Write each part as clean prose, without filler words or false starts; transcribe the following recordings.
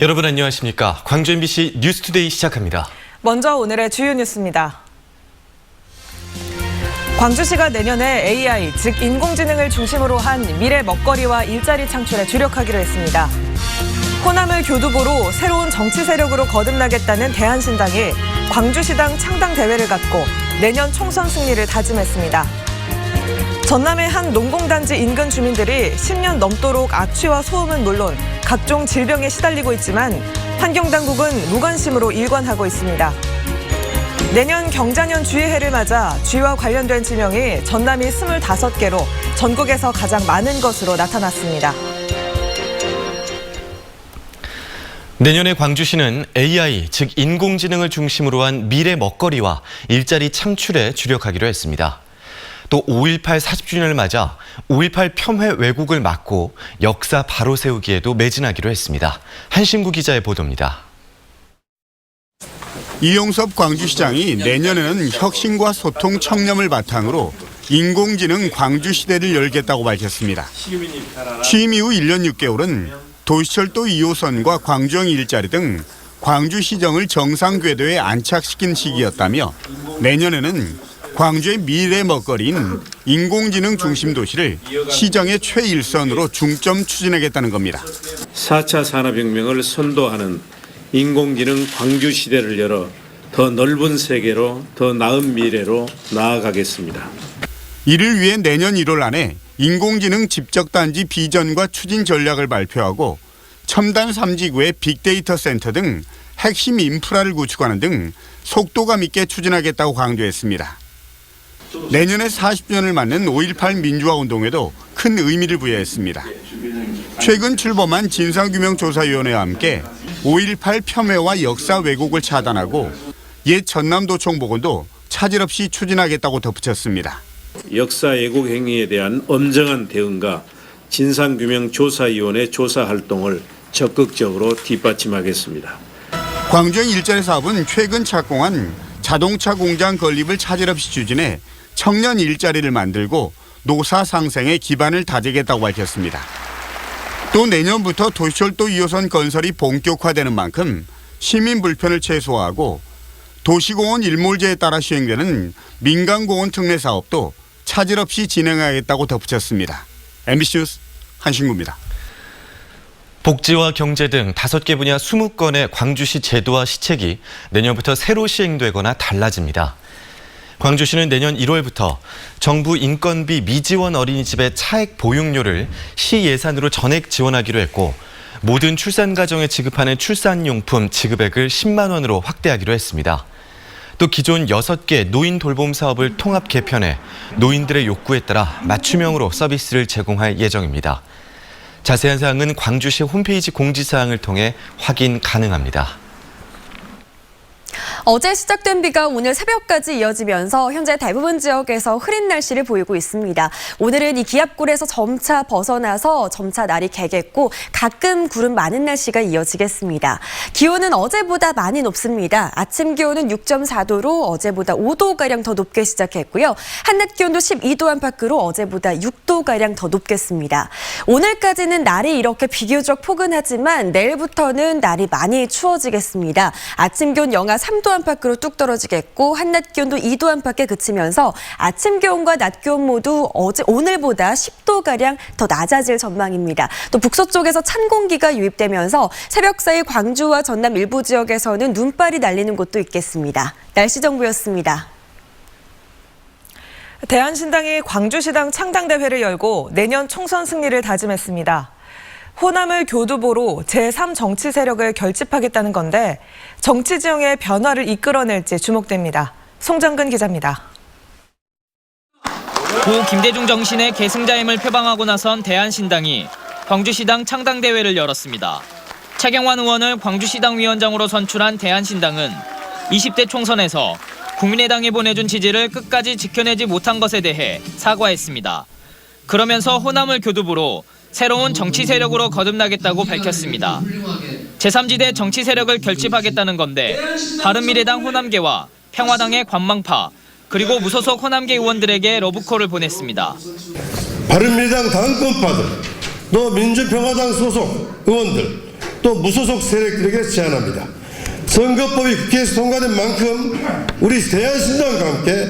여러분 안녕하십니까? 광주 MBC 뉴스투데이 시작합니다. 먼저 오늘의 주요 뉴스입니다. 광주시가 내년에 AI, 즉 인공지능을 중심으로 한 미래 먹거리와 일자리 창출에 주력하기로 했습니다. 호남을 교두보로 새로운 정치 세력으로 거듭나겠다는 대한신당이 광주시당 창당 대회를 갖고 내년 총선 승리를 다짐했습니다. 전남의 한 농공단지 인근 주민들이 10년 넘도록 악취와 소음은 물론 각종 질병에 시달리고 있지만 환경당국은 무관심으로 일관하고 있습니다. 내년 경자년 주의해를 맞아 쥐와 관련된 지명이 전남이 25개로 전국에서 가장 많은 것으로 나타났습니다. 내년에 광주시는 AI, 즉 인공지능을 중심으로 한 미래 먹거리와 일자리 창출에 주력하기로 했습니다. 또 5.18 40주년을 맞아 5.18 폄훼 왜곡을 막고 역사 바로 세우기에도 매진하기로 했습니다. 한신구 기자의 보도입니다. 이용섭 광주시장이 내년에는 혁신과 소통 청렴을 바탕으로 인공지능 광주시대를 열겠다고 밝혔습니다. 취임 이후 1년 6개월은 도시철도 2호선과 광주형 일자리 등 광주시정을 정상 궤도에 안착시킨 시기였다며 내년에는 광주의 미래 먹거리인 인공지능 중심 도시를 시정의 최일선으로 중점 추진하겠다는 겁니다. 4차 산업혁명을 선도하는 인공지능 광주 시대를 열어 더 넓은 세계로 더 나은 미래로 나아가겠습니다. 이를 위해 내년 1월 안에 인공지능 집적단지 비전과 추진 전략을 발표하고 첨단 3지구의 빅데이터 센터 등 핵심 인프라를 구축하는 등 속도감 있게 추진하겠다고 강조했습니다. 내년에 40주년을 맞는 5.18 민주화운동에도 큰 의미를 부여했습니다. 최근 출범한 진상규명조사위원회와 함께 5.18 폄훼와 역사 왜곡을 차단하고 옛 전남도청 복원도 차질 없이 추진하겠다고 덧붙였습니다. 역사 왜곡 행위에 대한 엄정한 대응과 진상규명조사위원회 조사 활동을 적극적으로 뒷받침하겠습니다. 광주형 일자리 사업은 최근 착공한 자동차 공장 건립을 차질 없이 추진해 청년 일자리를 만들고 노사 상생의 기반을 다지겠다고 밝혔습니다. 또 내년부터 도시철도 2호선 건설이 본격화되는 만큼 시민 불편을 최소화하고 도시공원 일몰제에 따라 시행되는 민간공원 특례 사업도 차질 없이 진행하겠다고 덧붙였습니다. MBC 뉴스 한신구입니다. 복지와 경제 등 5개 분야 20건의 광주시 제도와 시책이 내년부터 새로 시행되거나 달라집니다. 광주시는 내년 1월부터 정부 인건비 미지원 어린이집의 차액 보육료를 시 예산으로 전액 지원하기로 했고 모든 출산 가정에 지급하는 출산용품 지급액을 10만 원으로 확대하기로 했습니다. 또 기존 6개 노인 돌봄 사업을 통합 개편해 노인들의 요구에 따라 맞춤형으로 서비스를 제공할 예정입니다. 자세한 사항은 광주시 홈페이지 공지사항을 통해 확인 가능합니다. 어제 시작된 비가 오늘 새벽까지 이어지면서 현재 대부분 지역에서 흐린 날씨를 보이고 있습니다. 오늘은 이 기압골에서 점차 벗어나서 점차 날이 개겠고 가끔 구름 많은 날씨가 이어지겠습니다. 기온은 어제보다 많이 높습니다. 아침 기온은 6.4도로 어제보다 5도가량 더 높게 시작했고요. 한낮 기온도 12도 안팎으로 어제보다 6도가량 더 높겠습니다. 오늘까지는 날이 이렇게 비교적 포근하지만 내일부터는 날이 많이 추워지겠습니다. 아침 기온 영하 3도 안팎으로 뚝 떨어지겠고 한낮 기온도 2도 안팎에 그치면서 아침 기온과 낮 기온 모두 오늘보다 10도가량 더 낮아질 전망입니다. 또 북서쪽에서 찬 공기가 유입되면서 새벽 사이 광주와 전남 일부 지역에서는 눈발이 날리는 곳도 있겠습니다. 날씨 정보였습니다. 대한신당이 광주시당 창당대회를 열고 내년 총선 승리를 다짐했습니다. 호남을 교두보로 제3정치 세력을 결집하겠다는 건데 정치 지형의 변화를 이끌어낼지 주목됩니다. 송정근 기자입니다. 고 김대중 정신의 계승자임을 표방하고 나선 대한신당이 광주시당 창당대회를 열었습니다. 차경환 의원을 광주시당 위원장으로 선출한 대한신당은 20대 총선에서 국민의당이 보내준 지지를 끝까지 지켜내지 못한 것에 대해 사과했습니다. 그러면서 호남을 교두보로 새로운 정치 세력으로 거듭나겠다고 밝혔습니다. 제3지대 정치 세력을 결집하겠다는 건데 바른미래당 호남계와 평화당의 관망파 그리고 무소속 호남계 의원들에게 러브콜을 보냈습니다. 바른미래당 당권파들, 또 민주평화당 소속 의원들, 또 무소속 세력들에게 제안합니다. 선거법이 국회에서 통과된 만큼 우리 대한신당과 함께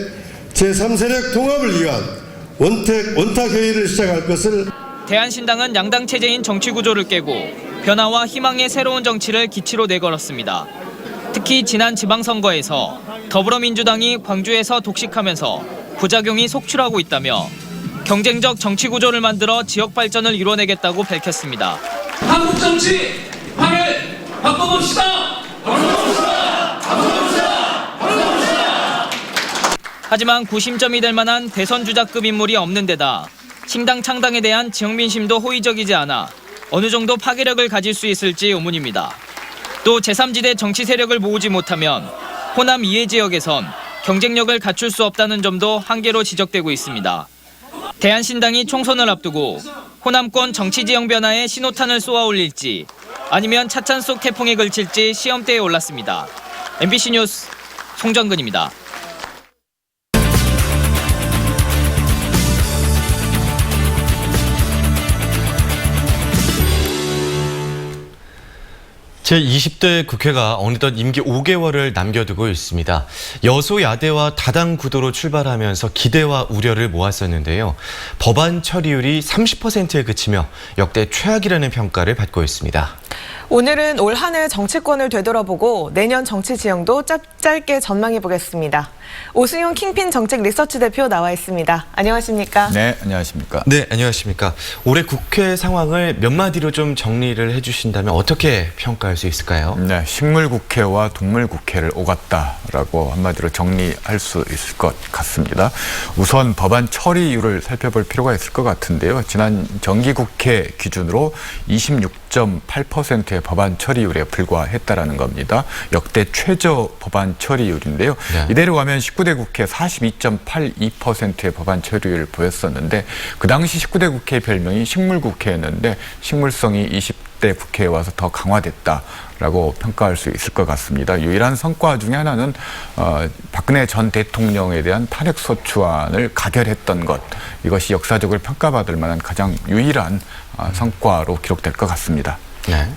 제3세력 통합을 위한 원탁회의를 시작할 것을. 대한신당은 양당 체제인 정치 구조를 깨고 변화와 희망의 새로운 정치를 기치로 내걸었습니다. 특히 지난 지방선거에서 더불어민주당이 광주에서 독식하면서 부작용이 속출하고 있다며 경쟁적 정치 구조를 만들어 지역 발전을 이뤄내겠다고 밝혔습니다. 한국 정치 판을 바꿔봅시다. 하지만 구심점이 될 만한 대선 주자급 인물이 없는 데다 신당 창당에 대한 지역 민심도 호의적이지 않아 어느 정도 파괴력을 가질 수 있을지 의문입니다. 또 제3지대 정치 세력을 모으지 못하면 호남 이해 지역에선 경쟁력을 갖출 수 없다는 점도 한계로 지적되고 있습니다. 대한신당이 총선을 앞두고 호남권 정치 지형 변화에 신호탄을 쏘아 올릴지 아니면 차찬 속 태풍에 걸칠지 시험대에 올랐습니다. MBC 뉴스 송정근입니다. 제20대 국회가 어느덧 임기 5개월을 남겨두고 있습니다. 여소야대와 다당 구도로 출발하면서 기대와 우려를 모았었는데요. 법안 처리율이 30%에 그치며 역대 최악이라는 평가를 받고 있습니다. 오늘은 올 한 해 정치권을 되돌아보고 내년 정치 지형도 짧게 전망해 보겠습니다. 오승용 킹핀 정책 리서치 대표 나와 있습니다. 안녕하십니까? 네, 안녕하십니까? 네, 안녕하십니까. 올해 국회 상황을 몇 마디로 좀 정리를 해주신다면 어떻게 평가할 수 있을까요? 네, 식물국회와 동물국회를 오갔다라고 한마디로 정리할 수 있을 것 같습니다. 우선 법안 처리율을 살펴볼 필요가 있을 것 같은데요. 지난 정기국회 기준으로 26.8%의 법안 처리율에 불과했다라는 겁니다. 역대 최저 법안 처리율인데요. 네. 이대로 가면 19대 국회 42.82%의 법안 처리율을 보였었는데 그 당시 19대 국회 별명이 식물국회였는데 식물성이 20대 국회에 와서 더 강화됐다라고 평가할 수 있을 것 같습니다. 유일한 성과 중에 하나는 박근혜 전 대통령에 대한 탄핵소추안을 가결했던 것, 이것이 역사적으로 평가받을 만한 가장 유일한 성과로 기록될 것 같습니다.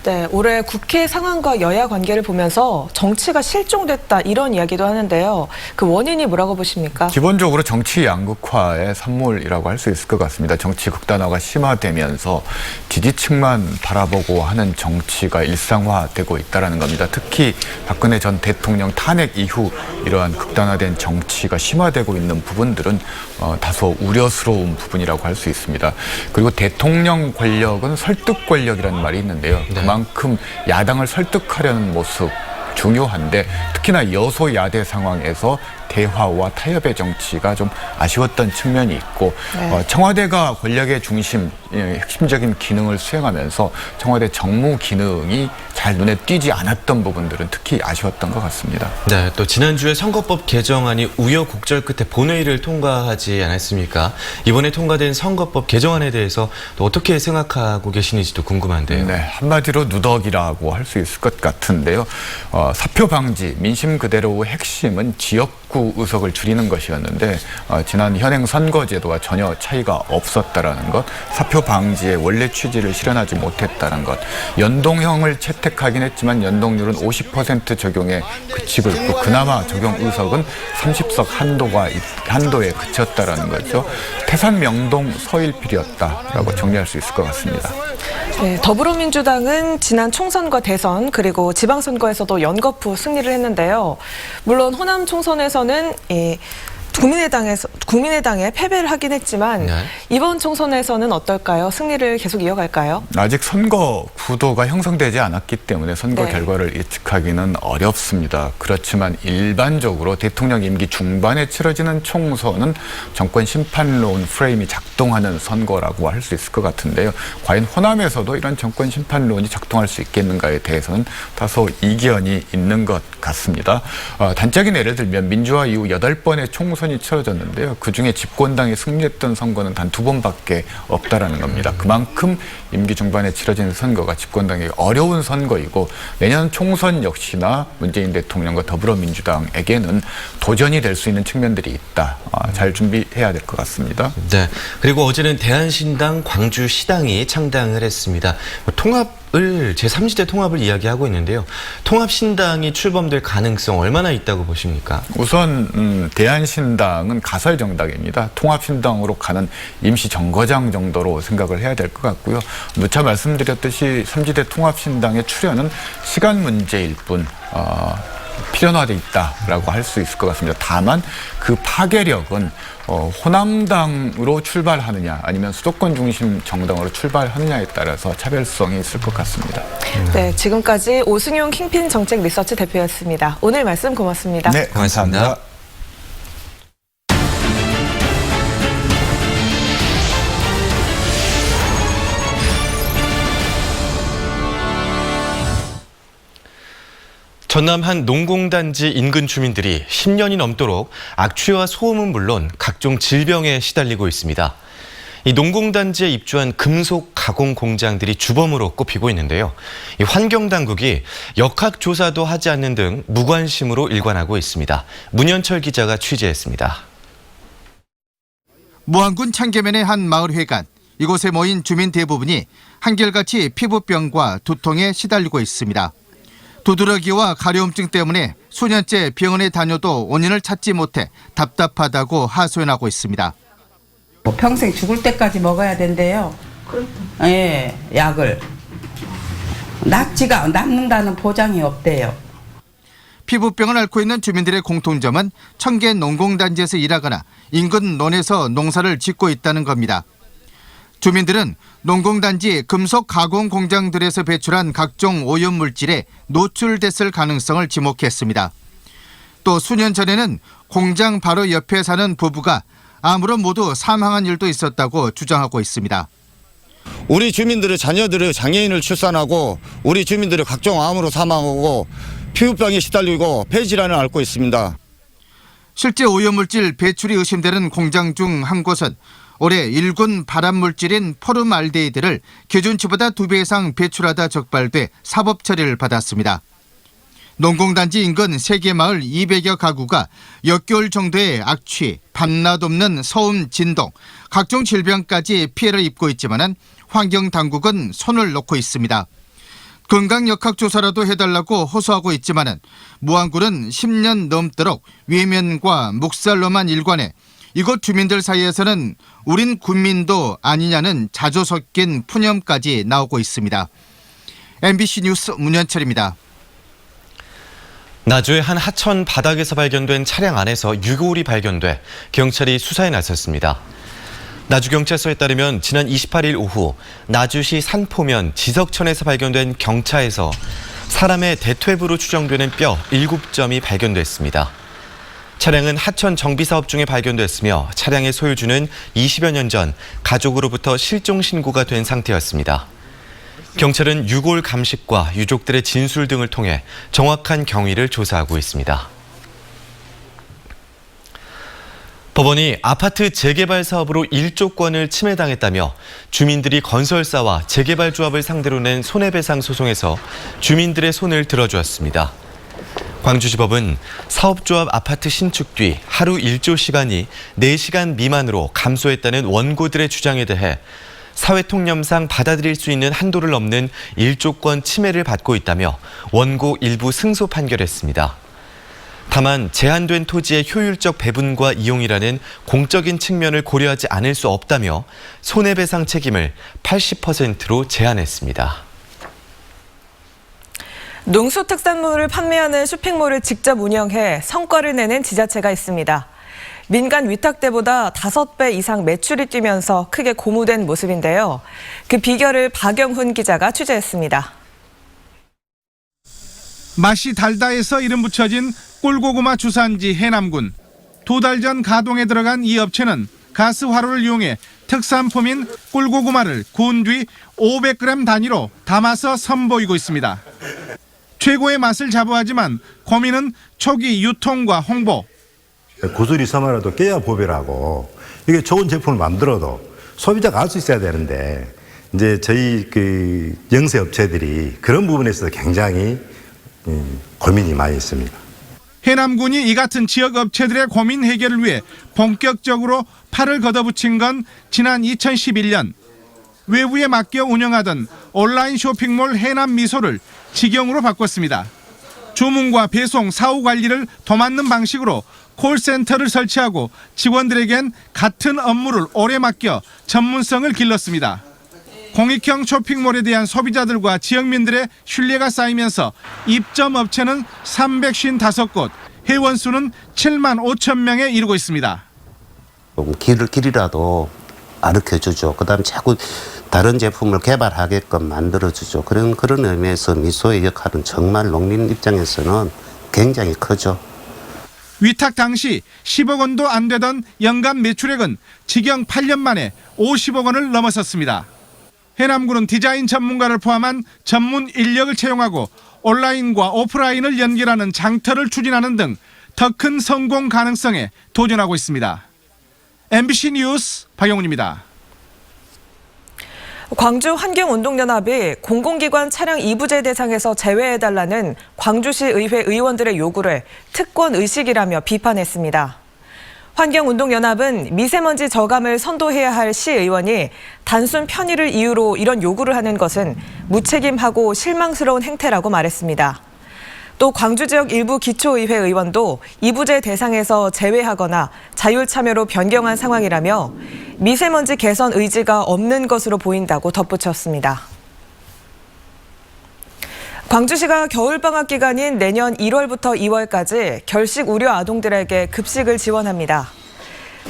네, 올해 국회 상황과 여야 관계를 보면서 정치가 실종됐다 이런 이야기도 하는데요. 그 원인이 뭐라고 보십니까? 기본적으로 정치 양극화의 산물이라고 할 수 있을 것 같습니다. 정치 극단화가 심화되면서 지지층만 바라보고 하는 정치가 일상화되고 있다는 겁니다. 특히 박근혜 전 대통령 탄핵 이후 이러한 극단화된 정치가 심화되고 있는 부분들은 다소 우려스러운 부분이라고 할 수 있습니다. 그리고 대통령 권력은 설득 권력이라는 말이 있는데요. 그만큼 야당을 설득하려는 모습 중요한데 특히나 여소야대 상황에서 대화와 타협의 정치가 좀 아쉬웠던 측면이 있고 청와대가 권력의 중심, 핵심적인 기능을 수행하면서 청와대 정무 기능이 잘 눈에 띄지 않았던 부분들은 특히 아쉬웠던 것 같습니다. 네, 또 지난주에 선거법 개정안이 우여곡절 끝에 본회의를 통과하지 않았습니까? 이번에 통과된 선거법 개정안에 대해서 또 어떻게 생각하고 계시는지도 궁금한데요. 네, 한마디로 누더기라고 할 수 있을 것 같은데요. 사표 방지, 민심 그대로의 핵심은 지역구 의석을 줄이는 것이었는데 지난 현행 선거제도와 전혀 차이가 없었다라는 것, 사표 방지의 원래 취지를 실현하지 못했다는 것, 연동형을 채택하긴 했지만 연동률은 50% 적용에 그치고 있고 그나마 적용 의석은 30석 한도에 그쳤다라는 거죠. 태산 명동 서일필이었다라고 정리할 수 있을 것 같습니다. 네, 더불어민주당은 지난 총선과 대선 그리고 지방선거에서도 연거푸 승리를 했는데요. 물론 호남 총선에서는 국민의당에 패배를 하긴 했지만 이번 총선에서는 어떨까요? 승리를 계속 이어갈까요? 아직 선거 구도가 형성되지 않았기 때문에 선거 결과를 예측하기는 어렵습니다. 그렇지만 일반적으로 대통령 임기 중반에 치러지는 총선은 정권 심판론 프레임이 작동하는 선거라고 할 수 있을 것 같은데요. 과연 호남에서도 이런 정권 심판론이 작동할 수 있겠는가에 대해서는 다소 이견이 있는 것 같습니다. 단적인 예를 들면 민주화 이후 8번의 총선이 치러졌는데요. 그중에 집권당이 승리했던 선거는 단 2번밖에 없다라는 겁니다. 그만큼 임기 중반에 치러진 선거가 집권당이 어려운 선거이고 내년 총선 역시나 문재인 대통령과 더불어민주당에게는 도전이 될 수 있는 측면들이 있다. 잘 준비해야 될 것 같습니다. 네. 그리고 어제는 대한신당 광주시당이 창당을 했습니다. 통합 제3지대 통합을 이야기하고 있는데요. 통합신당이 출범될 가능성 얼마나 있다고 보십니까? 우선 대한신당은 가설 정당입니다. 통합신당으로 가는 임시 정거장 정도로 생각을 해야 될 것 같고요. 누차 말씀드렸듯이 3지대 통합신당의 출현은 시간 문제일 뿐 필연화돼 있다라고 할 수 있을 것 같습니다. 다만 그 파괴력은 호남당으로 출발하느냐 아니면 수도권 중심 정당으로 출발하느냐에 따라서 차별성이 있을 것 같습니다. 네, 지금까지 오승용 킹핀 정책 리서치 대표였습니다. 오늘 말씀 고맙습니다. 네, 감사합니다. 전남 한 농공단지 인근 주민들이 10년이 넘도록 악취와 소음은 물론 각종 질병에 시달리고 있습니다. 이 농공단지에 입주한 금속 가공 공장들이 주범으로 꼽히고 있는데요. 이 환경당국이 역학조사도 하지 않는 등 무관심으로 일관하고 있습니다. 문현철 기자가 취재했습니다. 무안군 창계면의 한 마을회관. 이곳에 모인 주민 대부분이 한결같이 피부병과 두통에 시달리고 있습니다. 두드러기와 가려움증 때문에 수년째 병원에 다녀도 원인을 찾지 못해 답답하다고 하소연하고 있습니다. 평생 죽을 때까지 먹어야 된대요. 예, 약을. 낫는다는 보장이 없대요. 피부병을 앓고 있는 주민들의 공통점은 청계 농공단지에서 일하거나 인근 논에서 농사를 짓고 있다는 겁니다. 주민들은 농공단지 금속 가공 공장들에서 배출한 각종 오염물질에 노출됐을 가능성을 지목했습니다. 또 수년 전에는 공장 바로 옆에 사는 부부가 암으로 모두 사망한 일도 있었다고 주장하고 있습니다. 우리 주민들의 자녀들의 장애인을 출산하고 우리 주민들의 각종 암으로 사망하고 피부병에 시달리고 폐질환을 앓고 있습니다. 실제 오염물질 배출이 의심되는 공장 중 한 곳은 올해 일군 발암물질인 포름알데히드를 기준치보다 2배 이상 배출하다 적발돼 사법 처리를 받았습니다. 농공단지 인근 3개 마을 200여 가구가 역겨울 정도의 악취, 밤낮 없는 소음, 진동, 각종 질병까지 피해를 입고 있지만 환경당국은 손을 놓고 있습니다. 건강역학조사라도 해달라고 호소하고 있지만 무안군은 10년 넘도록 외면과 묵살로만 일관해 이곳 주민들 사이에서는 우린 군민도 아니냐는 자조 섞인 푸념까지 나오고 있습니다. MBC 뉴스 문현철입니다. 나주의 한 하천 바닥에서 발견된 차량 안에서 유골이 발견돼 경찰이 수사에 나섰습니다. 나주경찰서에 따르면 지난 28일 오후 나주시 산포면 지석천에서 발견된 경차에서 사람의 대퇴부로 추정되는 뼈 7점이 발견됐습니다. 차량은 하천 정비사업 중에 발견됐으며 차량의 소유주는 20여 년 전 가족으로부터 실종 신고가 된 상태였습니다. 경찰은 유골 감식과 유족들의 진술 등을 통해 정확한 경위를 조사하고 있습니다. 법원이 아파트 재개발 사업으로 1조권을 침해당했다며 주민들이 건설사와 재개발조합을 상대로 낸 손해배상 소송에서 주민들의 손을 들어주었습니다. 광주지법은 사업조합 아파트 신축 뒤 하루 일조 시간이 4시간 미만으로 감소했다는 원고들의 주장에 대해 사회통념상 받아들일 수 있는 한도를 넘는 1조권 침해를 받고 있다며 원고 일부 승소 판결했습니다. 다만 제한된 토지의 효율적 배분과 이용이라는 공적인 측면을 고려하지 않을 수 없다며 손해배상 책임을 80%로 제한했습니다. 농수특산물을 판매하는 쇼핑몰을 직접 운영해 성과를 내는 지자체가 있습니다. 민간 위탁대보다 5배 이상 매출이 뛰면서 크게 고무된 모습인데요. 그 비결을 박영훈 기자가 취재했습니다. 맛이 달다해서 이름 붙여진 꿀고구마 주산지 해남군. 2달 전 가동에 들어간 이 업체는 가스 화로를 이용해 특산품인 꿀고구마를 구운 뒤 500g 단위로 담아서 선보이고 있습니다. 최고의 맛을 자부하지만 고민은 초기 유통과 홍보. 고수리 섬이라도 깨야 보배라고 이게 좋은 제품을 만들어도 소비자가 알 수 있어야 되는데 이제 저희 그 영세 업체들이 그런 부분에 있어서 굉장히 고민이 많이 있습니다. 해남군이 이 같은 지역 업체들의 고민 해결을 위해 본격적으로 팔을 걷어붙인 건 지난 2011년. 외부에 맡겨 운영하던 온라인 쇼핑몰 해남 미소를 직영으로 바꿨습니다. 주문과 배송, 사후 관리를 더 맞는 방식으로 콜센터를 설치하고 직원들에겐 같은 업무를 오래 맡겨 전문성을 길렀습니다. 공익형 쇼핑몰에 대한 소비자들과 지역민들의 신뢰가 쌓이면서 입점 업체는 355곳, 회원 수는 7만 5천 명에 이르고 있습니다. 길이라도 가르쳐주죠. 그다음에 자꾸 다른 제품을 개발하게끔 만들어주죠. 그런 의미에서 미소의 역할은 정말 농민 입장에서는 굉장히 크죠. 위탁 당시 10억 원도 안 되던 연간 매출액은 직영 8년 만에 50억 원을 넘어섰습니다. 해남군은 디자인 전문가를 포함한 전문 인력을 채용하고 온라인과 오프라인을 연결하는 장터를 추진하는 등 더 큰 성공 가능성에 도전하고 있습니다. MBC 뉴스 박영훈입니다. 광주 환경운동연합이 공공기관 차량 이부제 대상에서 제외해달라는 광주시 의회 의원들의 요구를 특권 의식이라며 비판했습니다. 환경운동연합은 미세먼지 저감을 선도해야 할 시의원이 단순 편의를 이유로 이런 요구를 하는 것은 무책임하고 실망스러운 행태라고 말했습니다. 또 광주 지역 일부 기초의회 의원도 이부제 대상에서 제외하거나 자율참여로 변경한 상황이라며 미세먼지 개선 의지가 없는 것으로 보인다고 덧붙였습니다. 광주시가 겨울방학 기간인 내년 1월부터 2월까지 결식 우려 아동들에게 급식을 지원합니다.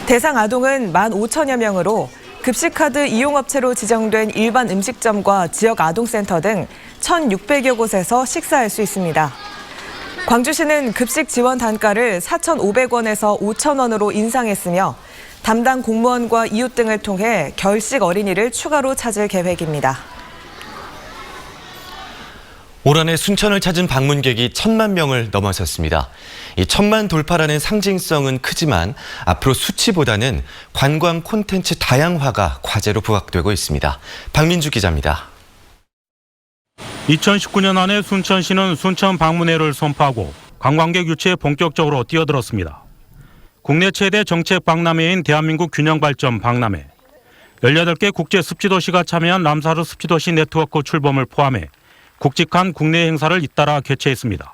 대상 아동은 15,000여 명으로 급식카드 이용업체로 지정된 일반 음식점과 지역 아동센터 등 1,600여 곳에서 식사할 수 있습니다. 광주시는 급식 지원 단가를 4,500원에서 5,000원으로 인상했으며 담당 공무원과 이웃 등을 통해 결식 어린이를 추가로 찾을 계획입니다. 올 한해 순천을 찾은 방문객이 1,000만 명을 넘어섰습니다. 이 1,000만 돌파라는 상징성은 크지만 앞으로 수치보다는 관광 콘텐츠 다양화가 과제로 부각되고 있습니다. 박민주 기자입니다. 2019년 안에 순천시는 순천 방문회를 선포하고 관광객 유치에 본격적으로 뛰어들었습니다. 국내 최대 정책 박람회인 대한민국 균형발전 박람회, 18개 국제 습지도시가 참여한 람사르 습지도시 네트워크 출범을 포함해 굵직한 국내 행사를 잇따라 개최했습니다.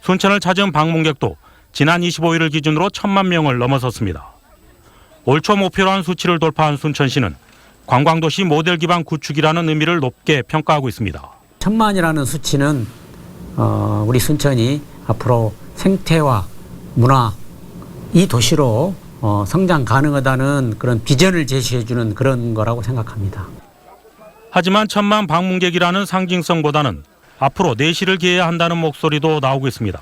순천을 찾은 방문객도 지난 25일을 기준으로 1,000만 명을 넘어섰습니다. 올 초 목표로 한 수치를 돌파한 순천시는 관광도시 모델 기반 구축이라는 의미를 높게 평가하고 있습니다. 1,000만이라는 수치는 우리 순천이 앞으로 생태와 문화 이 도시로 성장 가능하다는 그런 비전을 제시해주는 그런 거라고 생각합니다. 하지만 1,000만 방문객이라는 상징성보다는 앞으로 내실을 기해야 한다는 목소리도 나오고 있습니다.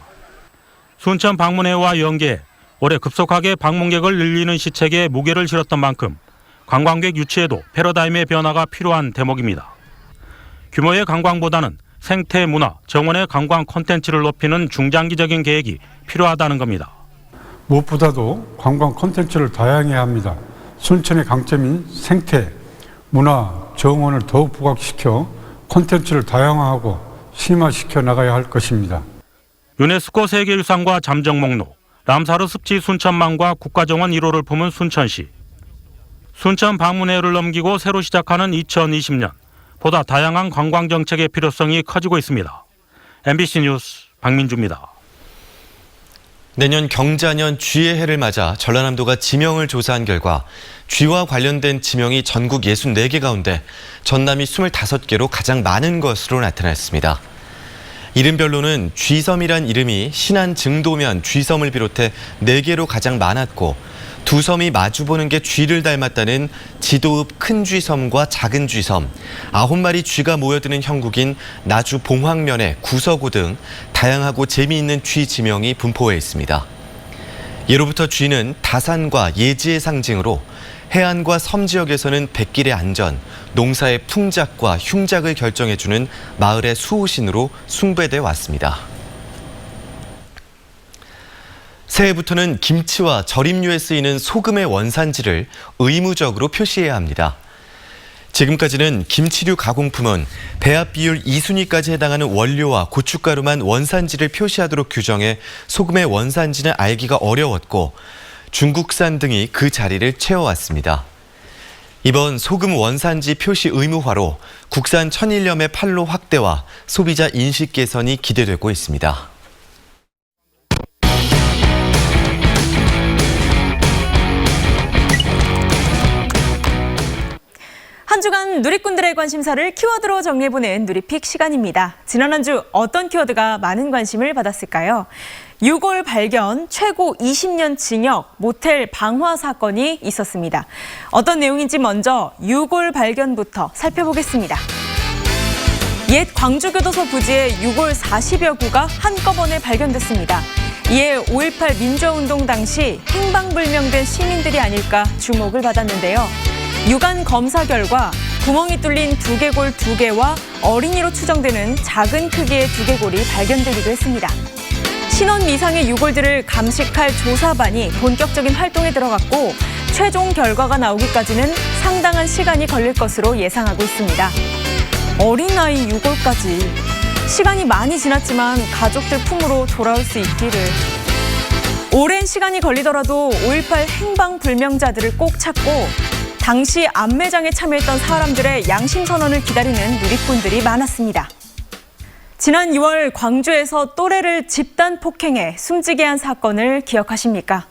순천 방문회와 연계해 올해 급속하게 방문객을 늘리는 시책에 무게를 실었던 만큼 관광객 유치에도 패러다임의 변화가 필요한 대목입니다. 규모의 관광보다는 생태, 문화, 정원의 관광 콘텐츠를 높이는 중장기적인 계획이 필요하다는 겁니다. 무엇보다도 관광 콘텐츠를 다양해야 합니다. 순천의 강점인 생태, 문화, 정원을 더욱 부각시켜 콘텐츠를 다양화하고 심화시켜 나가야 할 것입니다. 유네스코 세계유산과 잠정 목록, 람사르 습지 순천망과 국가정원 1호를 품은 순천시. 순천 방문회를 넘기고 새로 시작하는 2020년, 보다 다양한 관광 정책의 필요성이 커지고 있습니다. MBC 뉴스 박민주입니다. 내년 경자년 쥐의 해를 맞아 전라남도가 지명을 조사한 결과 쥐와 관련된 지명이 전국 64개 가운데 전남이 25개로 가장 많은 것으로 나타났습니다. 이름별로는 쥐섬이란 이름이 신안 증도면 쥐섬을 비롯해 4개로 가장 많았고 두 섬이 마주보는 게 쥐를 닮았다는 지도읍 큰 쥐섬과 작은 쥐섬, 9마리 쥐가 모여드는 형국인 나주 봉황면의 구서구 등 다양하고 재미있는 쥐 지명이 분포해 있습니다. 예로부터 쥐는 다산과 예지의 상징으로 해안과 섬 지역에서는 백길의 안전, 농사의 풍작과 흉작을 결정해주는 마을의 수호신으로 숭배돼 왔습니다. 새해부터는 김치와 절임류에 쓰이는 소금의 원산지를 의무적으로 표시해야 합니다. 지금까지는 김치류 가공품은 배합 비율 2순위까지 해당하는 원료와 고춧가루만 원산지를 표시하도록 규정해 소금의 원산지는 알기가 어려웠고 중국산 등이 그 자리를 채워왔습니다. 이번 소금 원산지 표시 의무화로 국산 천일염의 판로 확대와 소비자 인식 개선이 기대되고 있습니다. 한 주간 누리꾼들의 관심사를 키워드로 정리해보는 누리픽 시간입니다. 지난 한 주 어떤 키워드가 많은 관심을 받았을까요? 유골 발견, 최고 20년 징역, 모텔 방화 사건이 있었습니다. 어떤 내용인지 먼저 유골 발견부터 살펴보겠습니다. 옛 광주교도소 부지에 유골 40여 구가 한꺼번에 발견됐습니다. 이에 5.18 민주화운동 당시 행방불명된 시민들이 아닐까 주목을 받았는데요. 유관 검사 결과 구멍이 뚫린 두개골 2개와 어린이로 추정되는 작은 크기의 두개골이 발견되기도 했습니다. 신원 미상의 유골들을 감식할 조사반이 본격적인 활동에 들어갔고 최종 결과가 나오기까지는 상당한 시간이 걸릴 것으로 예상하고 있습니다. 어린아이 유골까지. 시간이 많이 지났지만 가족들 품으로 돌아올 수 있기를. 오랜 시간이 걸리더라도 5.18 행방불명자들을 꼭 찾고 당시 안매장에 참여했던 사람들의 양심 선언을 기다리는 누리꾼들이 많았습니다. 지난 6월 광주에서 또래를 집단 폭행해 숨지게 한 사건을 기억하십니까?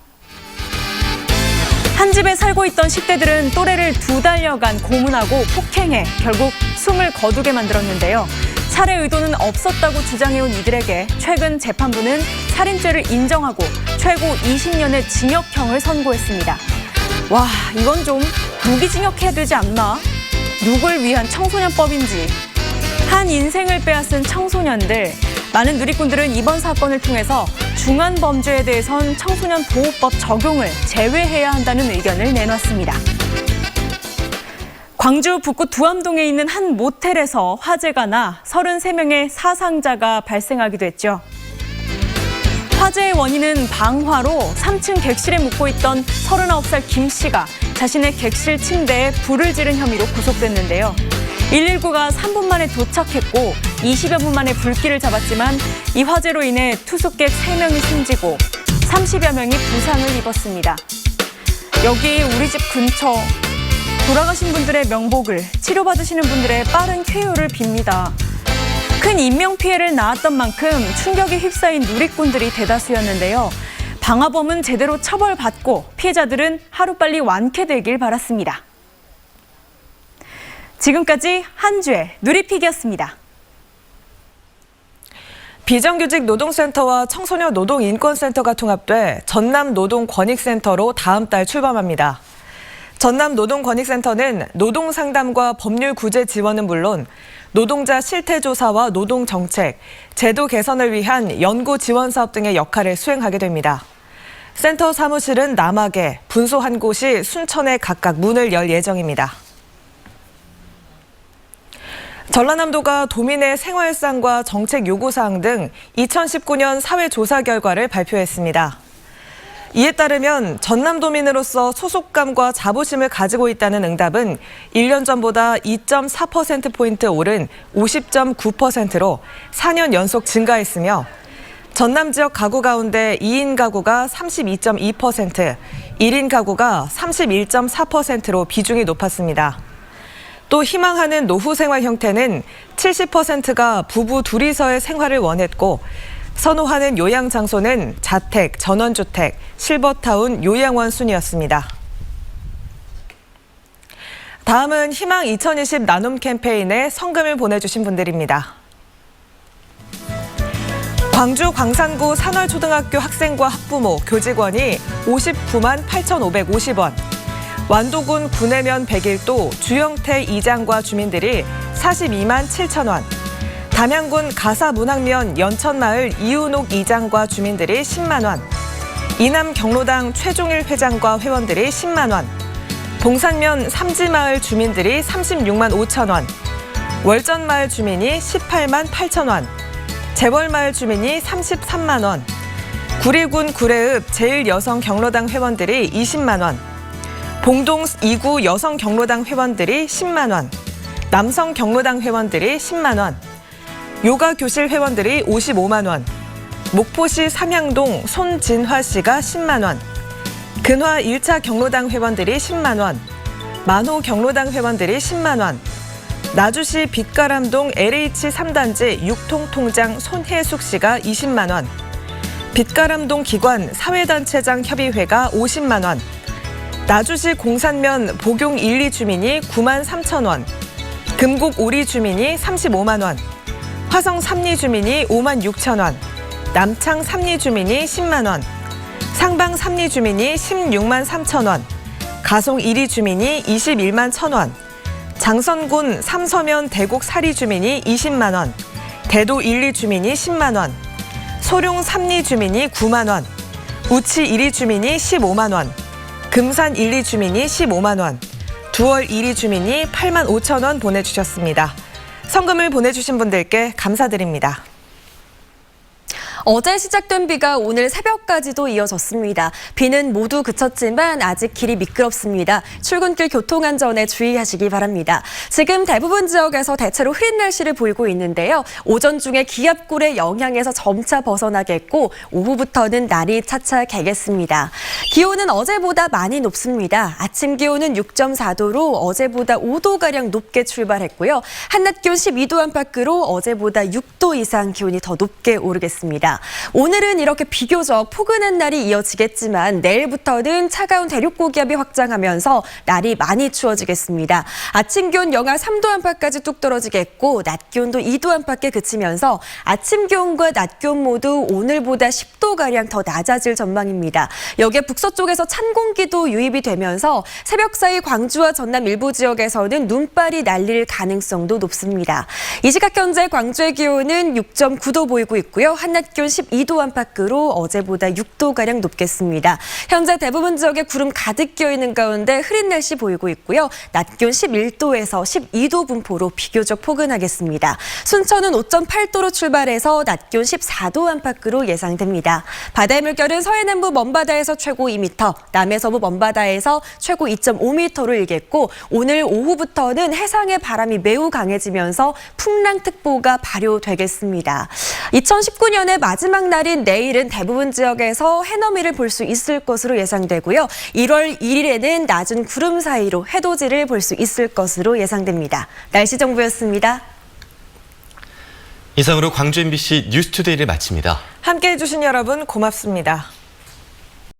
한 집에 살고 있던 10대들은 또래를 2달여간 고문하고 폭행해 결국 숨을 거두게 만들었는데요. 살해 의도는 없었다고 주장해온 이들에게 최근 재판부는 살인죄를 인정하고 최고 20년의 징역형을 선고했습니다. 와, 이건 좀 무기징역해야 되지 않나? 누굴 위한 청소년법인지. 한 인생을 빼앗은 청소년들. 많은 누리꾼들은 이번 사건을 통해서 중한 범죄에 대해선 청소년 보호법 적용을 제외해야 한다는 의견을 내놨습니다. 광주 북구 두암동에 있는 한 모텔에서 화재가 나 33명의 사상자가 발생하기도 했죠. 화재의 원인은 방화로 3층 객실에 묵고 있던 39살 김 씨가 자신의 객실 침대에 불을 지른 혐의로 구속됐는데요. 119가 3분 만에 도착했고 20여 분 만에 불길을 잡았지만 이 화재로 인해 투숙객 3명이 숨지고 30여 명이 부상을 입었습니다. 여기 우리 집 근처. 돌아가신 분들의 명복을, 치료받으시는 분들의 빠른 쾌유를 빕니다. 큰 인명피해를 낳았던 만큼 충격에 휩싸인 누리꾼들이 대다수였는데요. 방화범은 제대로 처벌받고 피해자들은 하루빨리 완쾌되길 바랐습니다. 지금까지 한 주의 누리픽이었습니다. 비정규직 노동센터와 청소년 노동인권센터가 통합돼 전남노동권익센터로 다음 달 출범합니다. 전남노동권익센터는 노동상담과 법률 구제 지원은 물론 노동자 실태조사와 노동정책, 제도 개선을 위한 연구 지원 사업 등의 역할을 수행하게 됩니다. 센터 사무실은 남학에, 분소 한 곳이 순천에 각각 문을 열 예정입니다. 전라남도가 도민의 생활상과 정책 요구사항 등 2019년 사회조사 결과를 발표했습니다. 이에 따르면 전남도민으로서 소속감과 자부심을 가지고 있다는 응답은 1년 전보다 2.4%포인트 오른 50.9%로 4년 연속 증가했으며 전남 지역 가구 가운데 2인 가구가 32.2%, 1인 가구가 31.4%로 비중이 높았습니다. 또 희망하는 노후 생활 형태는 70%가 부부 둘이서의 생활을 원했고 선호하는 요양 장소는 자택, 전원주택, 실버타운, 요양원 순이었습니다. 다음은 희망 2020 나눔 캠페인에 성금을 보내주신 분들입니다. 광주 광산구 산월초등학교 학생과 학부모, 교직원이 59만 8,550원, 완도군 구내면 101도 주영태 이장과 주민들이 42만 7,000원, 담양군 가사문학면 연천마을 이운옥 이장과 주민들이 10만 원, 이남 경로당 최종일 회장과 회원들이 10만 원, 동산면 삼지마을 주민들이 36만 5천 원, 월전마을 주민이 18만 8천 원, 재월마을 주민이 33만 원, 구리군 구례읍 제일여성 경로당 회원들이 20만 원, 봉동 2구 여성 경로당 회원들이 10만 원, 남성 경로당 회원들이 10만 원, 요가 교실 회원들이 55만 원, 목포시 삼향동 손진화 씨가 10만 원, 근화 1차 경로당 회원들이 10만 원, 만호 경로당 회원들이 10만 원, 나주시 빛가람동 LH 3단지 육통통장 손혜숙 씨가 20만 원, 빛가람동 기관 사회단체장 협의회가 50만 원, 나주시 공산면 복용 1, 2 주민이 9만 3천 원, 금곡 오리 주민이 35만 원, 화성 3리 주민이 5만 6천 원, 남창 3리 주민이 10만 원, 상방 3리 주민이 16만 3천 원, 가송 1리 주민이 21만 1천 원, 장선군 삼서면 대곡 4리 주민이 20만 원, 대도 1, 2 주민이 10만 원, 소룡 3리 주민이 9만 원, 우치 1리 주민이 15만 원, 금산 1, 2 주민이 15만 원, 두월 1리 주민이 8만 5천 원 보내주셨습니다. 성금을 보내주신 분들께 감사드립니다. 어제 시작된 비가 오늘 새벽까지도 이어졌습니다. 비는 모두 그쳤지만 아직 길이 미끄럽습니다. 출근길 교통안전에 주의하시기 바랍니다. 지금 대부분 지역에서 대체로 흐린 날씨를 보이고 있는데요. 오전 중에 기압골의 영향에서 점차 벗어나겠고 오후부터는 날이 차차 개겠습니다. 기온은 어제보다 많이 높습니다. 아침 기온은 6.4도로 어제보다 5도가량 높게 출발했고요. 한낮 기온 12도 안팎으로 어제보다 6도 이상 기온이 더 높게 오르겠습니다. 오늘은 이렇게 비교적 포근한 날이 이어지겠지만 내일부터는 차가운 대륙 고기압이 확장하면서 날이 많이 추워지겠습니다. 아침 기온 영하 3도 안팎까지 뚝 떨어지겠고 낮 기온도 2도 안팎에 그치면서 아침 기온과 낮 기온 모두 오늘보다 10도가량 더 낮아질 전망입니다. 여기에 북서쪽에서 찬 공기도 유입이 되면서 새벽 사이 광주와 전남 일부 지역에서는 눈발이 날릴 가능성도 높습니다. 이 시각 현재 광주의 기온은 6.9도 보이고 있고요. 한낮 기온 12도 안팎으로 어제보다 6도가량 높겠습니다. 현재 대부분 지역에 구름 가득 끼어있는 가운데 흐린 날씨 보이고 있고요. 낮 기온 11도에서 12도 분포로 비교적 포근하겠습니다. 순천은 5.8도로 출발해서 낮 기온 14도 안팎으로 예상됩니다. 바다의 물결은 서해남부 먼바다에서 최고 2m, 남해서부 먼바다에서 최고 2.5m로 일겠고 오늘 오후부터는 해상의 바람이 매우 강해지면서 풍랑특보가 발효되겠습니다. 2019년의 마지막 날인 내일은 대부분 지역에서 해넘이를 볼 수 있을 것으로 예상되고요. 1월 1일에는 낮은 구름 사이로 해돋이를 볼 수 있을 것으로 예상됩니다. 날씨 정보였습니다. 이상으로 광주 MBC 뉴스투데이를 마칩니다. 함께해 주신 여러분 고맙습니다.